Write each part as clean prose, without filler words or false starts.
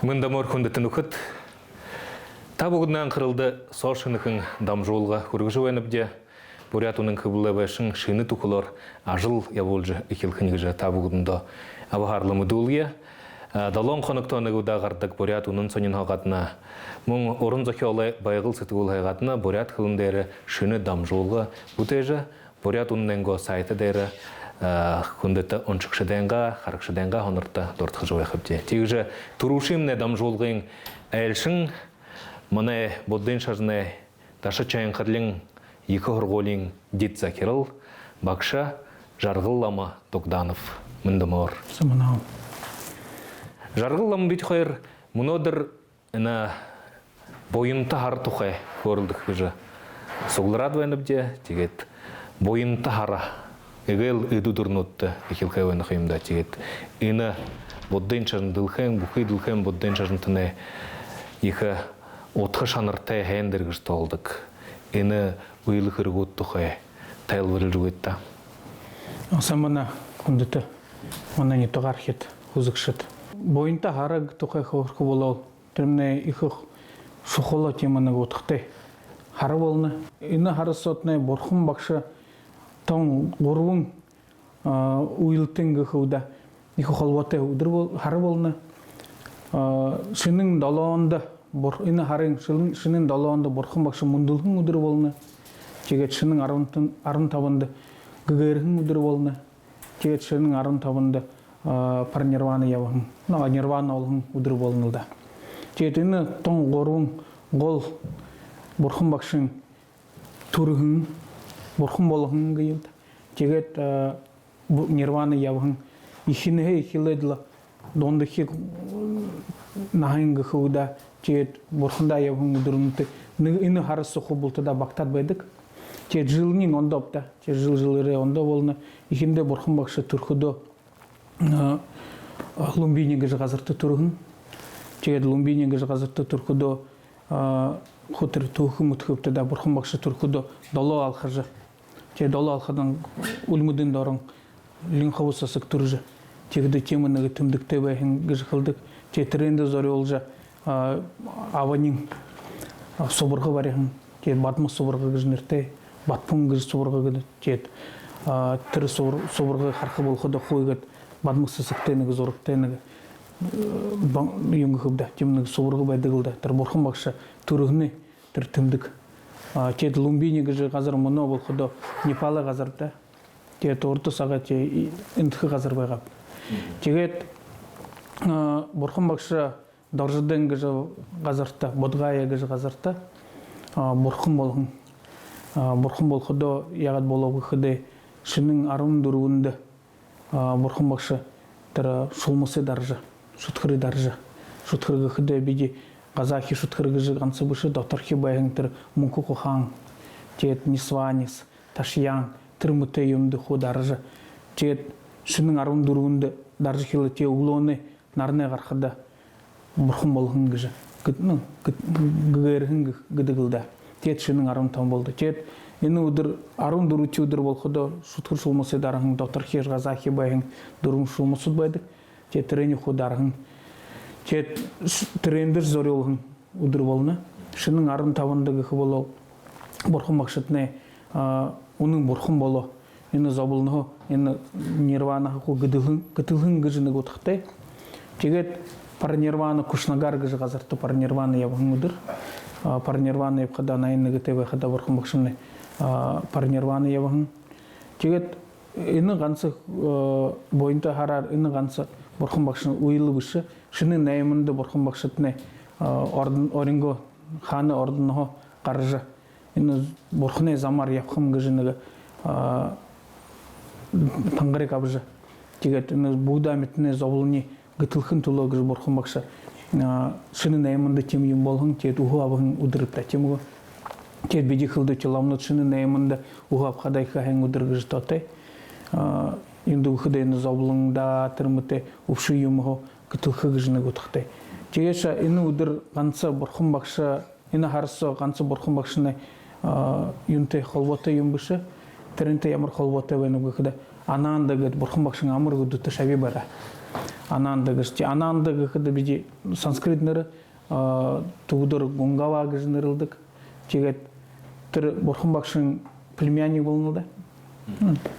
Мындамор хүндетін үкіт. Табығынан қырылды сол шынықын дамжолға көргіші өйніпде, Бурятуның кыбылы бәшін шыны тұқылар ажыл яволжы екілкінігіжі табығында абығарлы мұдулия. Далон қонықтаны ғудағардық Бурятуның сонын хағатына, мұң орын зөкеолы байғыл сытығыл хайғатына Бурят қылындары шыны дамжолға бұтежі Бурятуның әңгі сайты дәрі күндетті оншықшыденға, қарықшыденға оныртта дұртқы жауы қыпте. Тегіжі тұрушымне дамжолғын әлшін мұны бұддың шажыны ташы чайын қырлың екі ғырғолың дет закирыл, бақша жарғыллама Тоқданов мұндымыр. Саманау. Жарғыллама бүйт қойыр, мұнодыр бойымты хар тұқай көрілдік күжі. Соғылырад вәніпде, тегет бойымты хара. Эгел иду дурнутты, экилкай война хаймда тигет. Ина бодден чажын дылхэн, бухай дылхэн бодден чажын тыне иха отхы шаныртай хэндергіш толдык. Ина уйлы хыргут тухай тайл вырылжуетта. Самана күндіті, мана не тоғархет, хузыкшет. Бойынта хараг тухай хавырқы болал, тірімне ихы шухола теманы отхытай. Хары болны. Ина хары сотны борхым бақшы Тон горвун уйлтенге худа их холвате удыр хары болны. Шынын далаанда бор ина харын шынын далаанда борхым бакшы мундулхын удыр болны. Жегет шынын арын табынды гыгырхын удыр болны. Жегет шынын арын табынды парнирваны явын. На нирвана олхын удыр болнылда. Жегет ина тон горвун гол борхым бакшын турхын Борхым болғын ғйылды. Жегет нирваны явғын. Ишінге ехиледіла. Донды хек нағын ғықуда. Жегет борхында явғын ұдырынты. Ині хары соқы бұлты да бақтат байдық. Жегет жылының онда опта. Жегет жыл-жылыры онда болны. Ишінде борхым бақшы түрхудо лумбинеге ғазырты тұрғын. Жегет лумбинеге ғазырты түрхудо құтыр тұхы мұтқыпты да борхым бақшы түрхудо дало алқыржы. Те дала алхадан үлмүдін дорын линхаусасык туржы. Тегді темінігі түмдікті бәйін гіж қылдық. Те тренді зори олжа аванин собырғы барығын. Те батмы собырғы гіжнерте, батпың гіж собырғы гіді. Те тірі собырғы қарқы болғыда қойғыд. Батмы сысықтенігі зорықтенігі үйінгі қыбда. Темінігі собырғы байдығылда. Тір борқын бақшы түрігіне тір түмдік. Тет лумбини гыжы қазір мұны болғыды Непалы қазірді. Тет орты саға те үндігі қазір байғап. Тегет борқын бақшы доржыдың гыжы қазірді, бодғайы гыжы қазірді. Борқын болғын. Борқын болғыды яғат болуғы қыды шының арын дұруынды. Борқын бақшы шулмысы даржы, шутқыры даржы. Шутқырғы қыды бейде Казахи шуткыргыжы ганцы бышы докторхи байыңтыр мунку кухаң, тет нисванис, ташияң, тырмыты юмды ху даржы, тет шының арын дұруынды даржы хилы те углоны нарны қарқыда бұрхым болғын гыжы, гыгырғын гыдығылда, тет шының арын там болды, тет ені ұдыр арын дұру те ұдыр болғыда шуткыр шулмасы дарғын докторхи Казахи байың дұрын шулмасы байдық, тет трені ху дарғын. Тет трендер зори олғын ұдыр болны. Шының арын табындығы болу борхым бақшытны, оның борхым болу. Ені забылны, ені нирвана гытылғын гыжыны ғотықтай. Тегет парнирвана күшнагар гыжы ғазырты парнирвана явғын ұдыр. Парнирвана евқада найыны ғытай байқада борхым бақшымны парнирвана явғын. Тегет ені ғансы бойынта харар, ені ғансы борхым бақшыны ұйылы бұшы. Шыны нәйімінді борхым бақшытыны орынғы ханы ордынығы қаржы. Борхыны замар япқым ғыжыныға таңғырек абыжы. Тегет бұғда метіне заулыны ғытылқын тұлы ғыжы борхым бақшы. Шыны нәйімінді темейін болғын, тегет ұғы абығын ұдырыпта темігі. Тегет беді қылды чыламны шыны нәйімінді ұғы апқадай қағын ұдыр ғыжы тотай. Енді ұқыдайны заулыңда тұрмыты ұпшы юмығы Кытылхы гыжыны ғотықтай. Тегеша, іні ұдыр ғансы борхым бақшы, іні харысы ғансы борхым бақшыны юнты қолботы юмбышы, тірінті ямыр қолботы вәні ғықыда. Анаанда ғыд борхым бақшың амыр ғыдыты шави бара. Ананда гыш. Ананда гыхыды биди санскрит ныры тудыр гунгава гыж нырылдык. Тегет тыр Борхунбакшын племянник болнылда.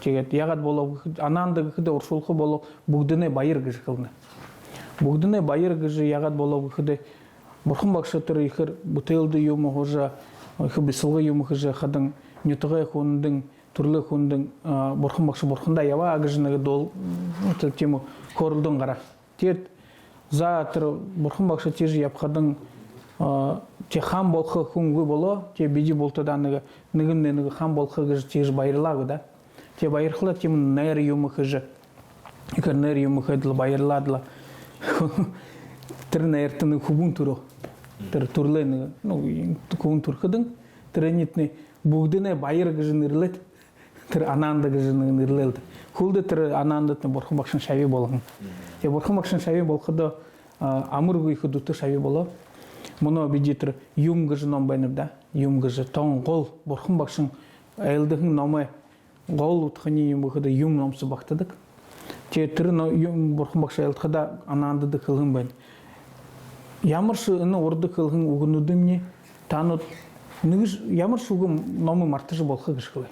Тегет ягат боло Ананда гыхыды уршулхы боло бугдыне байыр гыж кылны. Бугдыне байыр гыжы ягат боло гыхыды Борхунбакшы тыр ихыр бутылды юмы хожа ихы бисылгы юмы хожа хадың нютыгы хундың түрлі хундың Борхунбакшы Борхунда ява гыжыны дол тему корылдың қара. Тет за тыр Борхунбакшы тежі япқадың те хам болқы хунгы боло, те биди болтыдан ныгын хам болқы гыжы тежі байырлагы да. Те байырқыла темін нәр юмы хыжы. Икер нәр юмы хыдылы байырладылы. Тыр нәртіні хубун туру. Тыр турлы хубун тур хыдың. Тыр нетіне бугдыне байыр гыжы нырлет. Тыр Ананда гыжы нырлелді. Хулды тыр Анандытны Борхунбакшын шави болғын. Те Борхунбакшын шави болқыды амыр гүйхі дуты шави болы. Мұны биди тыр юм гыжы ном байнырда. Юм гыжы тоң қол Борхунбакшын әйілдігін номы қол ұтқыны юм бұқыды юм номсы бақтыдық. Те тыр Борхунбакшы әйілдіқыда Анандыды қылғын бән. Ямыршы үні орды қылғын ұғынуды мне танут. Ямыршы ұғым номы мартыжы болқы гышқылы.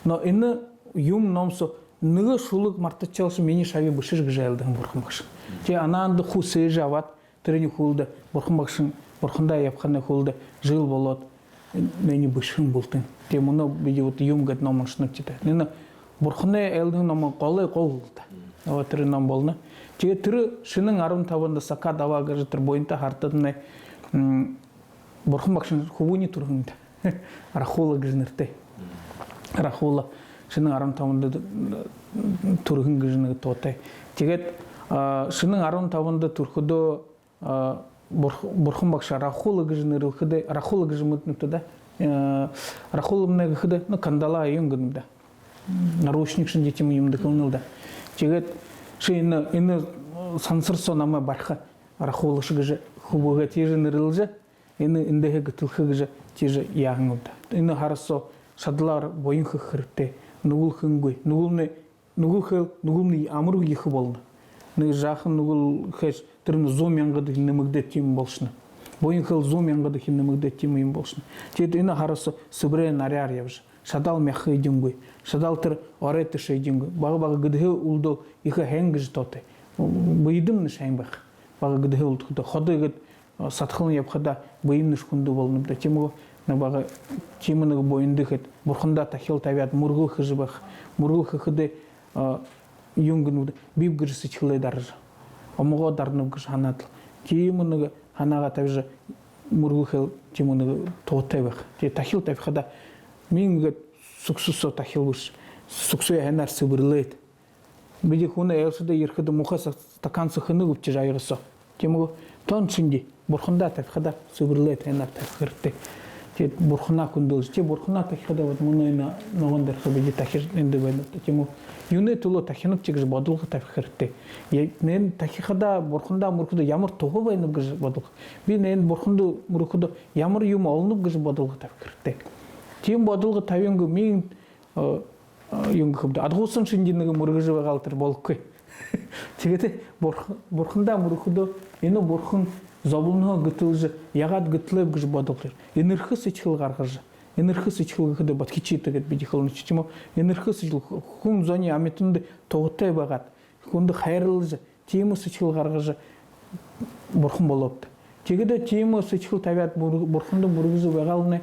Но үні юм номсы Ныгы шулык мартычалшы мені шави бышыш гыжайлдығын Борхунбакшын. Те Ананды ху сейжі ават, түріне хулды, Борхунбакшын, Борхунда япқаны хулды, жыл болот, мені бышын бұлтын. Те мұны биде вот юм гэт номын шынып теді. Нені Борхунда әлдігін номын қолай қол бұлды. Ава түрі ном болны. Те түрі шының арым табында сақа дава гыжы түр бойынта хартыдыны Борхунбакшын хубуни тұрғынды. Рахула гыжнырты. Рахула. Шының арым табында тұрғын гыжыны тотай. Тегет шының арым табында тұрқыды Борхунбакшы Рахула гыжыны рылқыды. Рахула гыжы мұтыныпты да. Рахула мұны гыхыды кандала айын гынымда. Наручникшын детем үйімді кылынылда. Тегет шыны сансырсо намы барха Рахулашы гыжы хубыға тежі нырылжы. Индегі гытылқы гыжы тежі яғыңылда. Ины харысо шадылар бойынқы қырыпты. Нугул хынгой, нугул хэл, нугулны амру ехы болны. Ны жахын нугул хэш тырны зом яңгады хиннемігді тем болшыны. Бойын хэл зом яңгады хиннемігді тем им болшыны. Тет ина харасы сыбрэ наряр явжы. Шадал мяхы едингой, шадал тыр оретышы едингой. Бағы гыдхы улдол ихы хэнгыжы тоты. Быйдым ныш хэнбах. Бағы гыдхы улдол. Ходы гыд сатхылын япхада быйым ныш хунду болны. Тему Набага чимының бойындық Борхунда тахил тавят мургул хыжыбах, мургул хыхыды юнгынуды биб гыжысы чылай даржы. Омуға дарнып гыж ханатыл. Чимының ханаға тавжы мургул хыл чимының тоғытайбах. Тахил тавхада мингіт суксусо тахил бұш. Суксуя хэнар сыбырлайд. Биди хуна элшыда ерхыды муха стакан сыхыны гүпчі жайғысо. Чимығы тон чынди Борхунда тавхада сыбырлайд хэнар тавхырты. Борхуна күнділж, те Борхуна тахида вот мұнайна ноғандар қабеде тахир енді байлапты. Тему юне тулы тахинып чегіз бадылғы тахирты. Нен тахихада Борхунда мұрқыды ямыр тоғы байынып гыз бадылғы. Бен нен Борхунды мұрқыды ямыр юм алынып гыз бадылғы тахирты. Тем бадылғы тавенгі мен юнғы қыбды. Адғусын шынденігі мұрғызы бағалтыр болып көй. Тегеті Борхунда мұрқыды ені Борхун Забылныға гытылжы, яғат гытылып гыж бадылыр. Энерхы сычхыл гаргыжы. Энерхы сычхыл гыды баткичиті гыд биді қылыны чечему. Энерхы сычхыл хун зоне аметінді тоғыттай бағат. Хунды хайрылжы, темі сычхыл гаргыжы Борхун болыпты. Тегеді темі сычхыл тавят Борхунды мұргызы бағалыны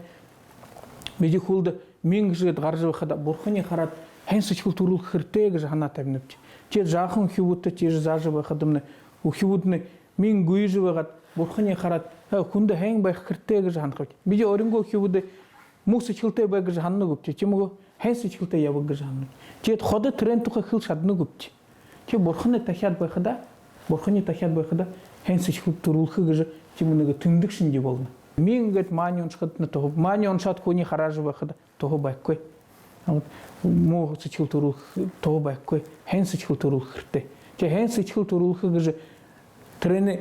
биді хулды мен гыжыд гаржы бағада Борхуне қарат хэн сычхыл турыл хырте гыжы хана табыныпты. Те жақын хювутты тежі зажы бағадымны. Хювутны мен гүйжі бағат Борхуне қарат, күнді хәң бай қырттайғы жағын қойды. Биде орынғы кеуді мұқсы чылтай байғы жағынны көпті. Темігі хәңсі чылтай ябығы жағынны. Тет ходы трендтуға қыл шадыны көпті. Те Борхуне тахият байқыда хәңсі чыл тұрылқы ғыжы темінігі түндік шінде болны. Мен ғыт манион шқытыны тоғып, манион шат көне қаражы байқыда тоғы байқой. Мұқсы чыл тұрылқы тоғы байқой, хәңсі чыл тұрылқы қырттай. Те хәңсі чыл тұрылқы ғыжы трені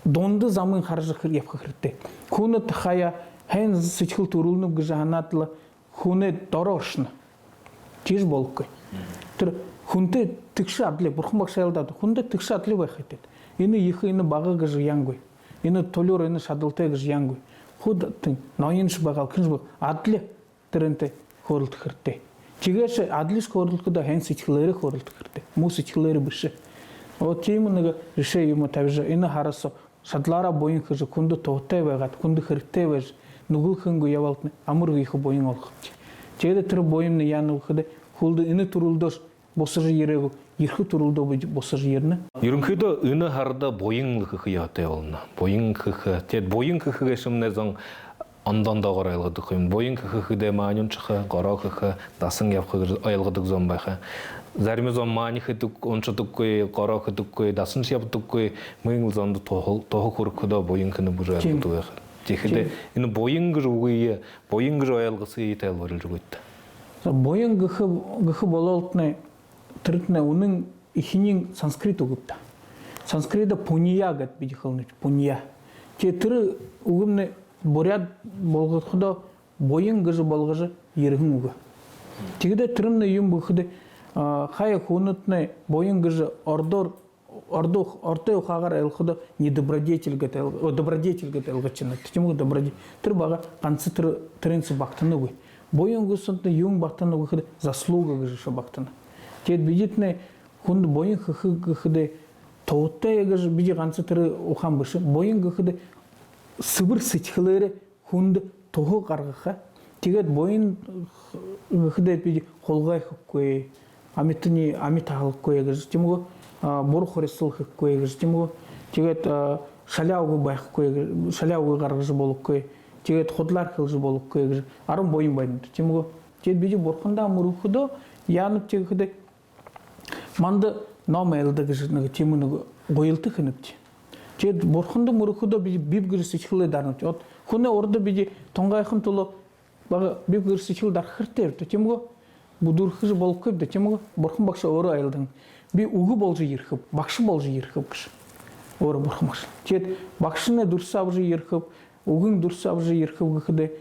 донды замын қаржы япқы қыртты. Хуны тахая хэн сычхыл турулынып гыжа анатылы хуны дорожны. Тиж болып көй. Түр хунте тикши адле бурхан бакшайлдады хунте тикши адле байхайтет ины ихы ины бага гыж янгой ины толер ины шадылте гыж янгой худ тын ноинш багал кинж баг адле теренте хорулт хырте чигеш адлиш хорулткуда хэн сичхлери хорулт хырте му сичхлери биши вот тиймнага решээ юм тавж ины харасо шадлара боин хыж кунду тоотой байгаад кунду хырте байж нүгэл хөнгө явалтны амур ихы боин олховч чеде тэр боимны янылхыды хулды ины турулдош босыр ерегі ерхі турулды босыр ерні. Ерінкіді үні харда бойың қықы яты олына. Бойың қықы. Тет бойың қықы кешімне зоң ондан да қарайлғыды қойым. Бойың қықы де маанын чықы, қара қықы, дасың япқы айылғыдық зон байқы. Зәріме зон мааны қытық, оншы тұқ қой, қара қытық қой, daсын шияптық қой, мұйың зонды тоғы құрқыда бойың қыны бұжы айылғыды байқы. Текіде, іні бойың қыж ұғыйы, бойың қыж айылғысы етәл барыл жүгітті. Бойың қықы болалтыны Тритне уның ихинин санскрит угупта. Санскрита пуния гат бидихалныч пуния. Те тыры угумны боряд болготхудо бойын гыжы болгыжы ергин угу. Тигде трымны юм бухыды хая хунутны бойын гыжы ортой ухагар элхудо недобродетель гат добродетель гат элгачына. Тиму добродетель. Тыр бага канцы тренсы бактаны угу. Бойын гысынты юм бактаны угу заслуга гыжы шабактаны. Тет бидетне хунд бойын хыхыды тоотта егер биди ганцы тыры ухан бышы бойын хыхыды сыбыр сычхылары хунд тоху каргыха тигет бойын хыхыды биди холгай хыккой амитни амитал кой егер тимго бор хорисыл хыккой егер тимго тигет шаляугу байх кой шаляугу каргыжы болуп кой тигет ходлар кылжы болуп кой егер арым бойын байдым тимго тет биди борхунда мурухудо янып тигыды манды нома элдэгжнэг тимүнэг гойлты хэнэпти. Чед борхунду мурухудо биб гэрси чхлэ дарнат. От хуне ордо биди тонгайхын тулу бага биб гэрси чхл дархыртэр. Тимго будурхыж болуп кепти. Тимго борхун бакша ору айылдың. Би угу болжы ерхып, бакшы болжы ерхып кыш. Ору борхун бакшы. Чед бакшыны дурсабжы ерхып, угун дурсабжы ерхып гыхыды.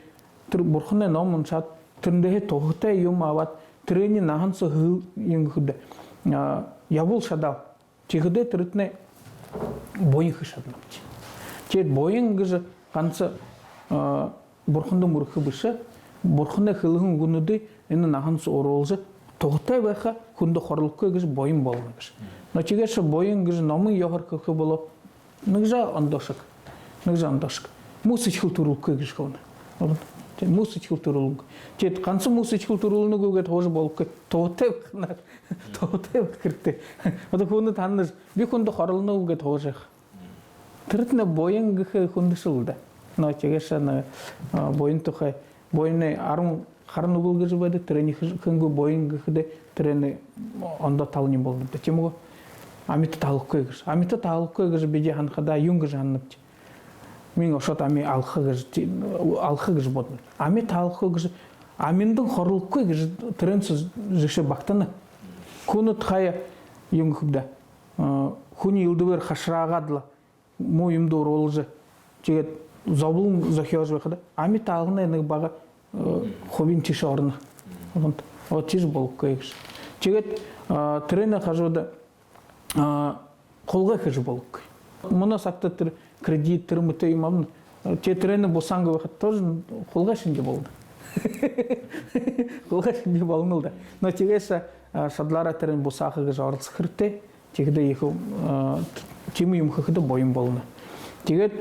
Тыр борхуне номун чат тырндэхэ тогытай юм ават. Трени нахансы хыл юнгыхыды. Ябул шадал. Тигде тритне бойын хышаднапчы. Чет бойын гыжы канцы бурхунды мурхы бышы, бурхунды хылыгын гунуды эни нахансы оролжы тогытай байха хунды хорлукка гыжы бойын болуны гыжы. Но чигеше бойын гыжы номын йогар кыхы болу. Ныгжа ондошык. Ныгжа ондошык. Мусыч хыл турулукка гыжы хылыны. Мусыч хыл турулук. Чет канцы мусыч хыл турулуны гыгы тоже болуп кет. Тогытай байхынар. Тогытай байхырты. Ода хуны танныш. Би хунды хорлуны гыгы тогыжах. Тыртны бойын гыхы хунды шылды. Но чигеше бойын тухай. Бойыны арым харын угыл гыжы байды. Трени хынгы бойын гыхыды. Трени онда талыни болды. Тимго амиты талық көйгіш. Амиты талық көйгіш беде ханхада юн гыжы ханныпчы. Мен ошот ами алхы гыж бодмун. Ами талхы гыж аминдин хорлукка гыж тренсиз жеше бактаны. Кунут хая юнгхубда. Хуни илдыбер хашрагадла. Моюмды оролжы. Жегет зобулун зохёж бакда. Ами талгына эне бага хобин тише орны. Вот тиш болуп кыйгыш. Жегет трене хажуда колга хыж болуп кый. Мына сакта кредит тырмыты имамны. Те трене босаңгы вакыт тоже колга шинге болду. Колга шинге болмулда. Но тегесе шадлара трен босахы гыж арылсы хырты. Тегде еху тими юм хыхыды бойым болуна. Тегет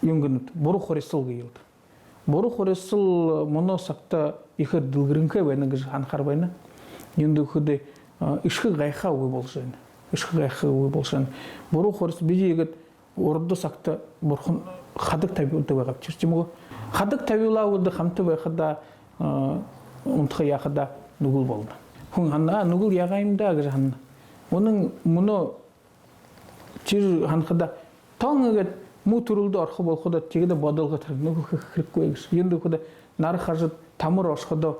юнгынут бору хоресыл гыйылды. Бору хоресыл мына сакта ихыр дылгырынка байны гыж ханхар байны. Юнды хыды ишхы гайха уй болжын. Ишхы гайха уй болжын. Бору хорес биди егет орды сакта борхун хадык табиуды байгап чирчимго. Хадык табиулауды хамты байхада унтхы яхада нугул болды. Хун ханна нугул ягайымда гыж ханна. Оның мұны чир ханхада таңыгет му турулды архы болхуда тегеде бадалга тар нугул хырып койгыш. Енді худа нары хажы тамыр ашхада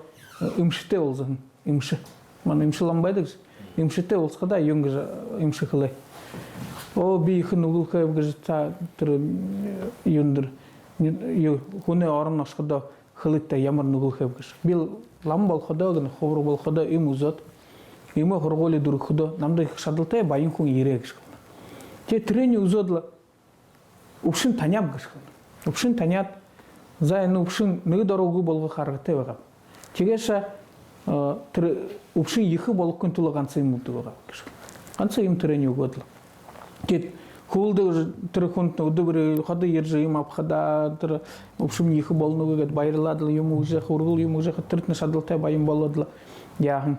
имшите олзын. Имши. Мана имшиламбайдыгыз. Имшите олсхада юнгыж имши хылай. О бийхы нугул хайбгыж та тыр юндыр. Хуне арын ашхада хылытта ямар нугул хайбгыж. Бил лам болхада гын ховру болхада им узат. има хорголи дурхудо намда шадылтай байын хүн ирек шкал. Те трени узодла упшин таняб гышкал. Упшин танят заен упшин нэг дорогу болго харгатай байгаа. Чигэша тэр упшин ихэ болгон тула ганц юм уу байгаа. Ганц юм трени угодла. Те хулды тэр хүн өдөр хады ярьж юм апхада тэр упшин ихэ болнуг гэд баярлаад юм уу жах ургул юм уу жах тэртне шадылтай байын болоодла. Яахан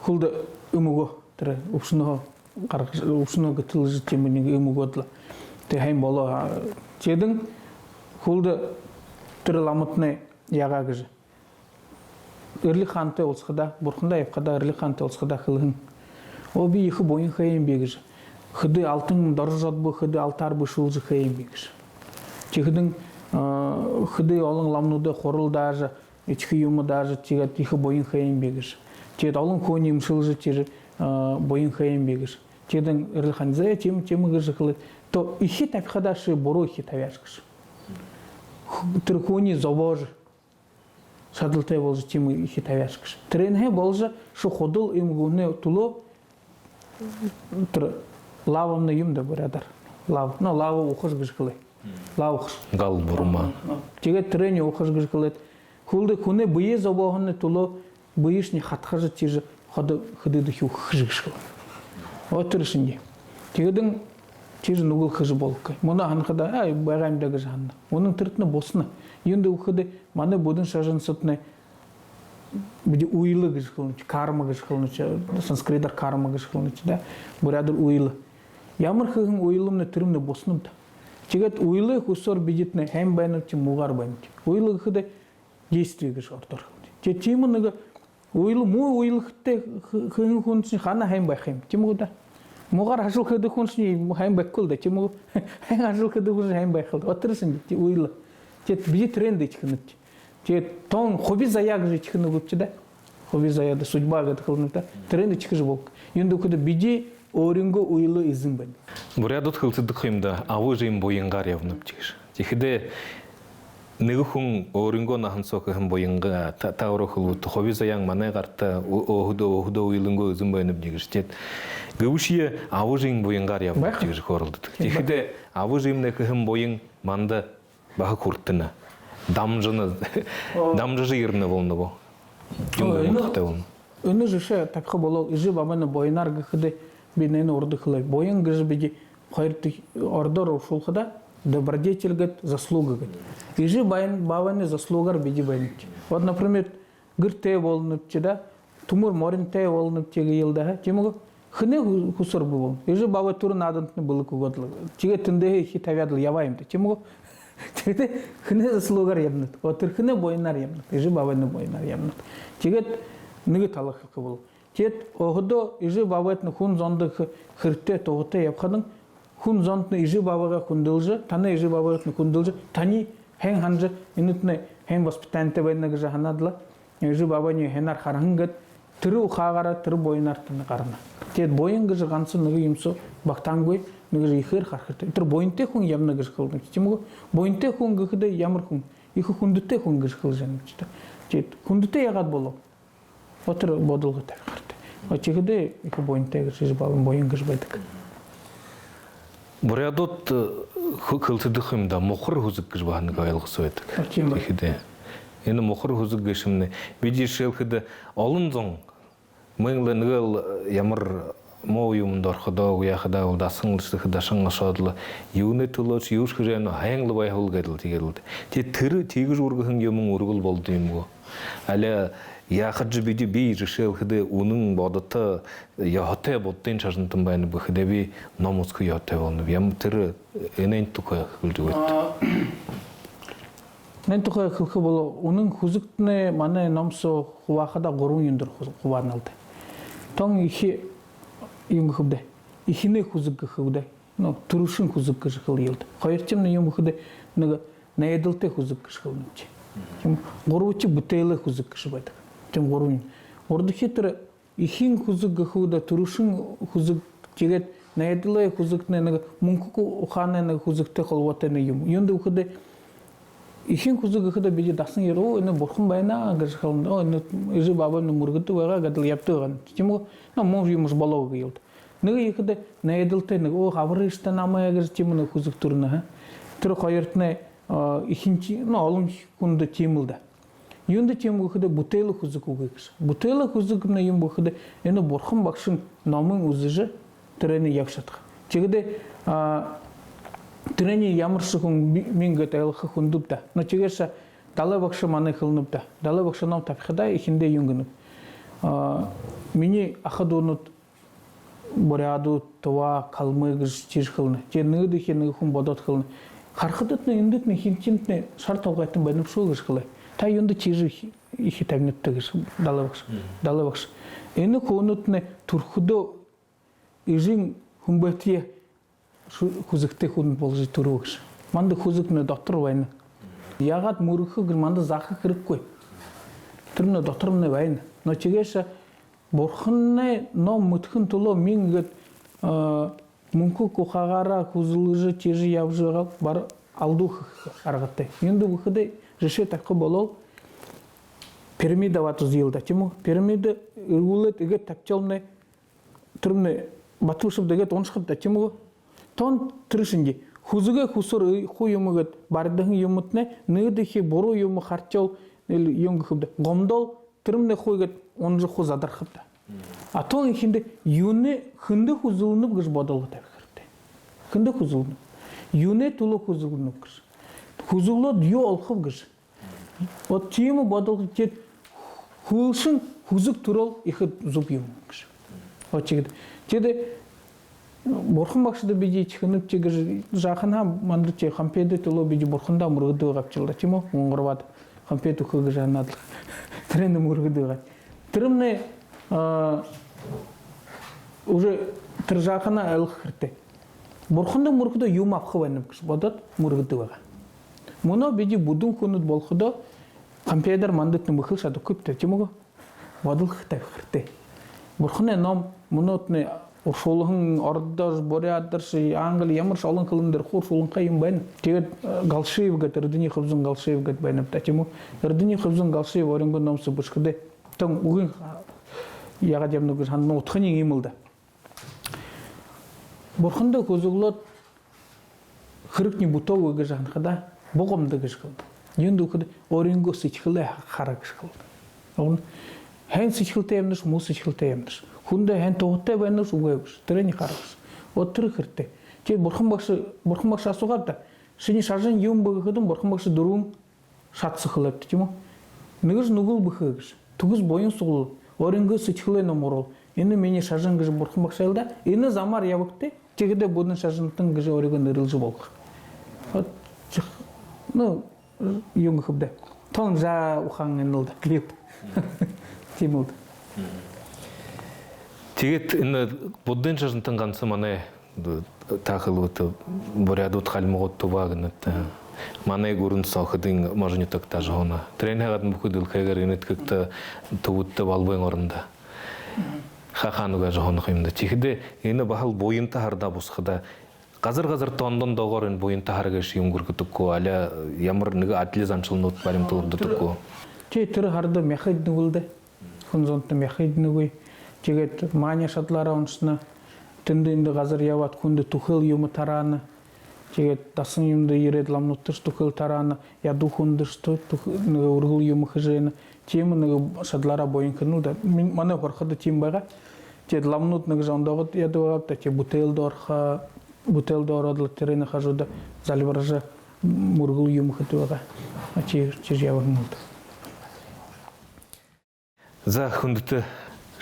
хулды өмөгө тэр упшиноо гаргаж упшиноо гэтэлж тийм нэг өмөгөдла. Тэ хайм болоо чедэн хулды тэр ламтны яга гэж эрлик хантай улсхада бурханда явхада эрлик хантай улсхада хылгын о би их боин хайм бегэж хыды алтын доржот бу хыды алтар бу шулжы хайм бегэж чехдэн хыды олон ламнуды хорул даже ички юмы даже чегат их боин хайм бегэж чед олон кони имшылжы чер боин хайм бегэж чедэн эрлик ханзэ тем гэж хылы то ихи тавхадаши бору ихи тавяшкыш тэр кони зовож шадылтай болж тим ихи тавяшкыш тренхе болжа шу ходул им гуне туло тэр лавамны юм да брадар лав но лава ухож гышкылы лав ухож гал бурма теге трени ухож гышкылы хулды хуне бие зобохны туло быишни хатхажы тижи ходы хыды хыжгышкылы отырышынде тегедин чиж нугул хыжы болук муна ханхада ай багамдагы жанна onun тыртны босны енді ухыды маны будын шажын сытны биде уйлы гышкылныч карма гышкылныч санскриттар карма гышкылныч да бурадыр уйлы ямар хыгын уйлымны тырымны босным да чегет уйлы хусор бидитне хэм байнып чи мугар байнып уйлы хыды действие гыш ортор че чимыныгы уйлы му уйлы хытте хыгын хунсын хана хэм бай хэм чимуда мугар хашыл хыды хунсни хэм баккул да чиму хашыл хыды хунс хэм бай хыл отырсын уйлы тет биди тренды чхынып тет тон хоби заяг же чхынып өтчү да хоби заяда судьба гат кылынып да тренды чхыжы болуп енді көдө биди оринго уйлы изин бен бурядот кылсыдык кыймда авы жыйм боюңга явнып чыгыш тихиде негухун оринго нахансок хым боюңга тагыро кылып хоби заяң мане карта охудо уйлынго изин бенип чыгыш тет гөвүшие авы жыйм боюңга явнып чыгыш корулду тихиде авы жыймне хым боюң манда баха курттына дамжыны дамжы ирны болну бу өны жеше такы болол ижи бабаны бойнар гыхыды бинени ордыхлы боюң гыжы биги хайрты ордор ушулхыда добродетель гет заслуга гет ижи бабаны заслугар биги байнып вот например гырте болнуп да тумур моринте болнуп теги жылда чемго хыны хусур бу ижи баба турун адынтны былык угодлы чеге тынде хитавядыл явайым чемго Чегет хыны заслугар ямнат, отыр хыны бойнар ямнат, ижи бабаны бойнар ямнат. Чегет ныгы талахы кыбыл. Чет огудо ижи бабатны хун зонды хырте тоғыте япқадың, хун зондны ижи бабаға хундылжы, таны ижи бабатны хундылжы, тани хэн ханжы, инутны хэн воспитанте байнагы жаханадла, ижи бабаны хэнар харангыт, тыры ухағара, тыры бойнар тыны қарына. Чет бойын гыжы ғансы ныгы юмсу бақтангой, ныгы ихыр хархырты. Тыр бойнте хун ямны гыж кылдым. Чимго бойнте хун гыхыды ямыр хун. Ихы хундуте хун гыж кылжан чита. Чет хундуте ягат боло. Отыр бодулгы тархырты. Очигыды ихы бойнте гыж балын бойын гыж байдык. Бурядот кылтыды хымда мохыр хузык гыж баханы гайлгы сөйдік. Ихиде. Эни мохыр хузык гышымны биди шелхыды олын зоң мыңлы ныгыл ямыр моюм дорходо уяхада улдасыңлышты хыдашыңга шодлы юны тулоч юш хырено хайңлы байхул гадыл тигелди те тыры тигиз ургын юмун ургул болду юмго але яхыджы биди би жишел хыды унун бодоты яхате боттен чажынтын байны бу хыды би номуску яхате болну ям тыры энен тукая хылды Мен тухай хылхы боло унун хузуктны маны номсо хуахада горун юндур хубан алды. Тон ихи юм хубде. Ихине хузук хубде. Но турушин хузук хыл йылды. Хайрчымны юм хубде нага наедылте хузук хылнычы. Тим горучы бутейлы хузук шыбайды. Тим горун. Орды хитр ихин хузук хубда турушин хузук жегет наедылы хузукны нага мунку уханы нага хузукты хылватаны юм. Юнды хубде ихин хузук хыда биди дасын ер о эне борхун байна гырхалын о эне иже бабаны мургыты бага гадыл яптыган тимо но мож юмуш болоо гылд неге ихде не эдилте не о хабырышта намая гыр тимны хузук турна тур койыртне ихинчи но олун кунда тимилда юнда тим хыда бутейлы хузук угыш бутейлы хузук на юм хыда эне борхун бакшын намын узыжы трене якшатка чегде Трени ямыршыхун мингет элхы хундупта. Но чегеша далы бакшы маны хылнупта. Далы бакшы нам тапхыда ихинде юнгынып. Мини ахадунут боряду това калмыгыш чиж хылны. Че ныды хе хун бодот хылны. Хархыдытны индытны хинчинтны шарт алгайтын байнып шулгыш хылы. Та юнды чижи ихи тагнеттыгыш далы бакшы. Далы бакшы. Эни хунутны турхудо ижин хумбетие хузыкты хун болжи туругыш. Манды хузыкны доктор вайны. Ягат мурыхы гыр манды захы кырып кой. Түрмне доктормны вайны. Но чегеша борхынны но мытхын туло мингет мунку кухагара кузылыжы чежи явжыга бар алдух аргатты. Енді выходы жеше такы болол пирамида вату зилда. Тиму пирамида улет иге такчалны түрмне батушып дегет оншып да тиму тон тришинги хузуга хусур хуюмугат бардыгын юмутне ныдыхи бору юму харчал юнгхыбда гомдол тырымне хуйгат онжы хузадар хыбда а тон ихинде юне хынды хузулунуп гыш бодолу табырды хынды хузулунуп юне тулу хузулунуп гыш хузулу ю олхып гыш вот тиму бодол тет хулшын хузук турол ихы зуб юм гыш вот чегде чеде борхун бакшыды биди чыгынып чегир жакына мандыче хампеде тулу биди борхунда мургыды капчылда тимо оңгурбат хампеду кыгы жанат трене мургыды трымне уже тыр жакына алхырты борхунда мургыды юмап хыбанып кыш бодот мургыды бага муно биди будун хунут болхудо хампедер мандытны быхылшады көптө тимо бодул хытай хырты борхуне ном мунотны Ушулын ордош борядыршы англ ямар шалын кылындыр хуршулын кайым бен тегет галшиевга тердини хыбзын галшиевга бенеп татиму тердини хыбзын галшиев оренго номсы бушкыды тон угын яга демнуг ханны утхыны имылды борхунда көзүглот хырыкни бутовы гыжан хада богомды гышкыл юнду кыды оренго сычхылы харакшкыл он хэн сычхылтемдиш му сычхылтемдиш Хунда хэн тоғыттай байныз угайбыш, түрені қарғыш. От түрі кіртті. Те борхын бақшы асуғарда. Шыны шажын еуін бұғыдың борхын бақшы дұруым шатсы қылыпты. Тему? Нүгіз нүгіл бұғыгыш. Түгіз бойын сұғылы. Орынғы сычқылайны мұрыл. Ені мені шажын гыжы борхын бақшы айлда. Ені замар явықты. Тегіде бұдың шажынтың гыжы орыгын ұрылжы болғы. Ну, еуін қыпды. Тон жа ұқан енілді. Клип. Темілді. Тегет инна будден жажынтын гансы мане тахылыты борядут халмогот тувагынат мане гурун сохыдың можнютак тажона тренагатын букудыл кайгар инет кыкта тувутта балбойн орында хахануга жона кымда тихиде ины бахал бойын тахарда бусхыда газыр тондон догорын бойын тахарга шиюнгургутуку аля ямар ныга атлизанчылнут барим тулдутуку Те тыры харда мяхайдны булды хунзонтны мяхайдны гой Чегет маня шатлара оншына тынды газыр яват күнді тухыл юмы тараны. Чегет тасын юмды еред ламнуттыш тухыл тараны. Яду хундышты ургыл юмы хыжыны. Темы шатлара бойын кынулда. Маны хорхады тем байға. Чет ламнут жандағыт яды бағапта. Че бутелді орадылы терені хажуда. Залбаража ургыл юмы хыты байға. Чеж явырын oldu. За хүндіті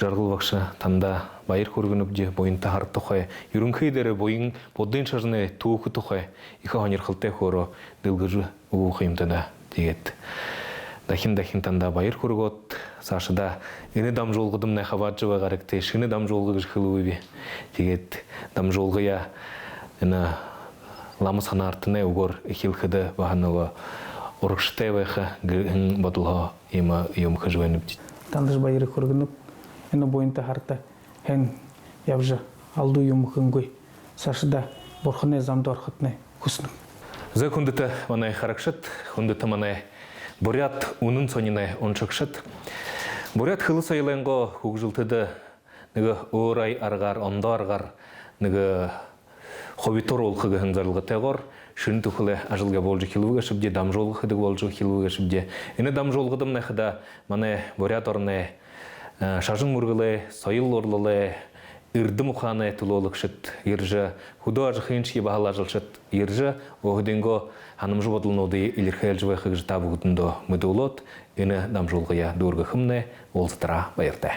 жарғыл бақшы танда байыр көргініп де бойын тахар тұқай, юрынқайдары бойын боддың шажыны туықы тұқай, иқа ғанер қылтай қоры дылғыжы ұғы қиымтада дегет. Дахин танда байыр көргіт, сашыда ені дам жолғыдым найхават жыва ғаректе, шыны дам жолғы ғышқылы өбе дегет. Дам жолғыя ені ламыс қана артыны ұғыр екілқыды бағанығы ұрықшытай байқы ғын батылға емі қыжуеніп дейді. Тандыш байыры көргініп, ені бойынта харта, хэн явжы алду юмықын гой, сашыда борхыне замды орқытны күсніп. За хундыта мане харакшат, хундыта мане бурят унын сонине ончакшат. Бурят хылы сайленго хугжилтыды неге орай аргар, ондо аргар, неге хобитор олқыгы хынзарлығы тәғор, шын тұқылы ажылға болжы хилуға шыбде, дамжолғы хыды болжы хилуға шыбде. Ені дамжолғыдым нәхіда мане бурят орны шажын мұрғылы, сайыл орлылы, ирды мұқаны тұлолық шыт, иржі, худо ажы хыншки бағала жылшыт, иржі, оғыденго ханымжы бодылыноды илірхәл жывай қығжы табығытындо мұды олот, ені дамжолғыя дұрғы хымны олзытыра байырды.